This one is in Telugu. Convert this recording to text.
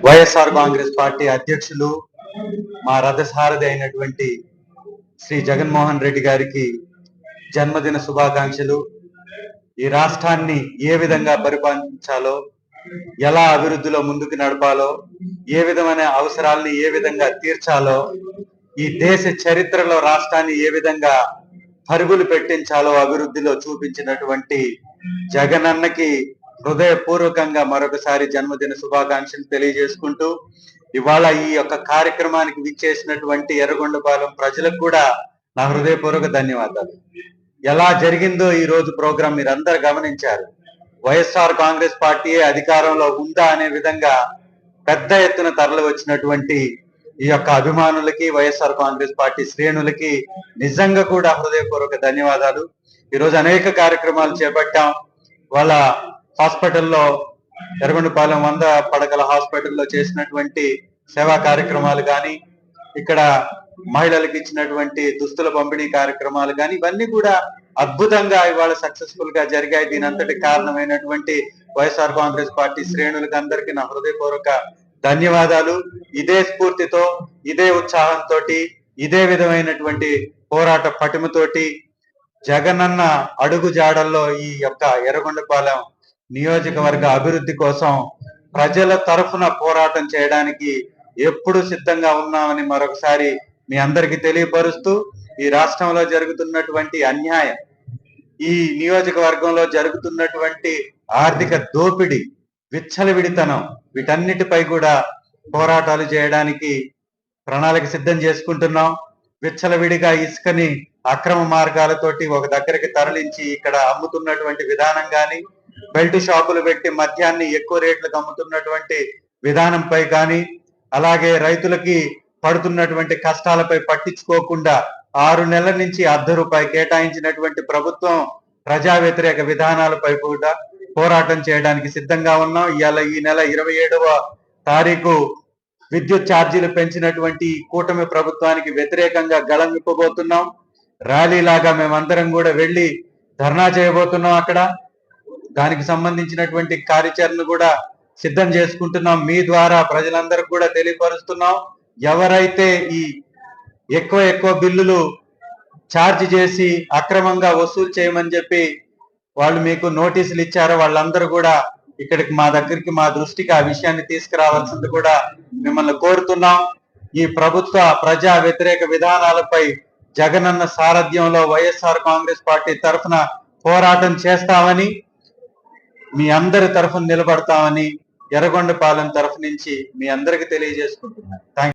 వైఎస్ఆర్ కాంగ్రెస్ పార్టీ అధ్యక్షులు మా రథసారథి అయినటువంటి శ్రీ జగన్మోహన్ రెడ్డి గారికి జన్మదిన శుభాకాంక్షలు. ఈ రాష్ట్రాన్ని ఏ విధంగా పరిపాలించాలో, ఎలా అభివృద్ధిలో ముందుకు నడపాలో, ఏ విధమైన అవసరాలని ఏ విధంగా తీర్చాలో, ఈ దేశ చరిత్రలో రాష్ట్రాన్ని ఏ విధంగా పరుగులు పెట్టించాలో అభివృద్ధిలో చూపించినటువంటి జగనన్నకి హృదయపూర్వకంగా మరొకసారి జన్మదిన శుభాకాంక్షలు తెలియజేసుకుంటూ, ఇవాళ ఈ యొక్క కార్యక్రమానికి విచ్చేసినటువంటి ఎర్రగొండపాలెం ప్రజలకు కూడా నా హృదయపూర్వక ధన్యవాదాలు. ఎలా జరిగిందో ఈ రోజు ప్రోగ్రాం మీరందరూ గమనించారు. వైఎస్ఆర్ కాంగ్రెస్ పార్టీయే అధికారంలో ఉందా అనే విధంగా పెద్ద ఎత్తున తరలి వచ్చినటువంటి ఈ యొక్క అభిమానులకి, వైఎస్ఆర్ కాంగ్రెస్ పార్టీ శ్రేణులకి నిజంగా కూడా హృదయపూర్వక ధన్యవాదాలు. ఈరోజు అనేక కార్యక్రమాలు చేపట్టాం. వాళ్ళ హాస్పిటల్లో, ఎర్రగొండపాలెం 100 పడకల హాస్పిటల్లో చేసినటువంటి సేవా కార్యక్రమాలు కానీ, ఇక్కడ మహిళలకు ఇచ్చినటువంటి దుస్తుల పంపిణీ కార్యక్రమాలు కానీ, ఇవన్నీ కూడా అద్భుతంగా ఇవాళ సక్సెస్ఫుల్ గా జరిగాయి. దీని అంతటి కారణమైనటువంటి వైఎస్ఆర్ కాంగ్రెస్ పార్టీ శ్రేణులకు అందరికీ నా హృదయపూర్వక ధన్యవాదాలు. ఇదే స్ఫూర్తితో, ఇదే ఉత్సాహంతో, ఇదే విధమైనటువంటి పోరాట పటిమతోటి జగనన్న అడుగు జాడల్లో ఈ యొక్క ఎర్రగొండపాలెం నియోజకవర్గ అభివృద్ధి కోసం ప్రజల తరఫున పోరాటం చేయడానికి ఎప్పుడు సిద్ధంగా ఉన్నామని మరొకసారి మీ అందరికీ తెలియపరుస్తూ, ఈ రాష్ట్రంలో జరుగుతున్నటువంటి అన్యాయం, ఈ నియోజకవర్గంలో జరుగుతున్నటువంటి ఆర్థిక దోపిడీ, విచ్చలవిడితనం, వీటన్నిటిపై కూడా పోరాటాలు చేయడానికి ప్రణాళిక సిద్ధం చేసుకుంటున్నాం. విచ్చలవిడిగా ఇసుకని అక్రమ మార్గాలతోటి ఒక దగ్గరికి తరలించి ఇక్కడ అమ్ముతున్నటువంటి విధానం కానీ, బెల్ట్ షాపులు పెట్టి మద్యాన్ని ఎక్కువ రేట్లకు అమ్ముతున్నటువంటి విధానంపై కానీ, అలాగే రైతులకి పడుతున్నటువంటి కష్టాలపై పట్టించుకోకుండా 6 నెలల నుంచి ₹1 కేటాయించినటువంటి ప్రభుత్వం ప్రజా వ్యతిరేక విధానాలపై కూడా పోరాటం చేయడానికి సిద్ధంగా ఉన్నాం. ఇవాళ ఈ నెల 27వ తారీఖు విద్యుత్ ఛార్జీలు పెంచినటువంటి కూటమి ప్రభుత్వానికి వ్యతిరేకంగా గళం విప్పబోతున్నాం. ర్యాలీ లాగా మేమందరం కూడా వెళ్ళి ధర్నా చేయబోతున్నాం. అక్కడ దానికి సంబంధించినటువంటి కార్యాచరణ కూడా సిద్ధం చేసుకుంటున్నాం. మీ ద్వారా ప్రజలందరికీ కూడా తెలియపరుస్తున్నాం. ఎవరైతే ఈ ఎక్కువ బిల్లులు ఛార్జ్ చేసి అక్రమంగా వసూలు చేయమని చెప్పి వాళ్ళు మీకు నోటీసులు ఇచ్చారో వాళ్ళందరూ కూడా ఇక్కడికి మా దగ్గరికి, మా దృష్టికి ఆ విషయాన్ని తీసుకురావాల్సింది కూడా మిమ్మల్ని కోరుతున్నాం. ఈ ప్రభుత్వ ప్రజా వ్యతిరేక విధానాలపై జగనన్న సారథ్యంలో వైఎస్ఆర్ కాంగ్రెస్ పార్టీ తరఫున పోరాటం చేస్తామని, మీ అందరి తరఫున నిలబడతామని ఎర్రగొండపాలెం తరఫు నుంచి మీ అందరికి తెలియజేసుకుంటున్నాను. Thank you.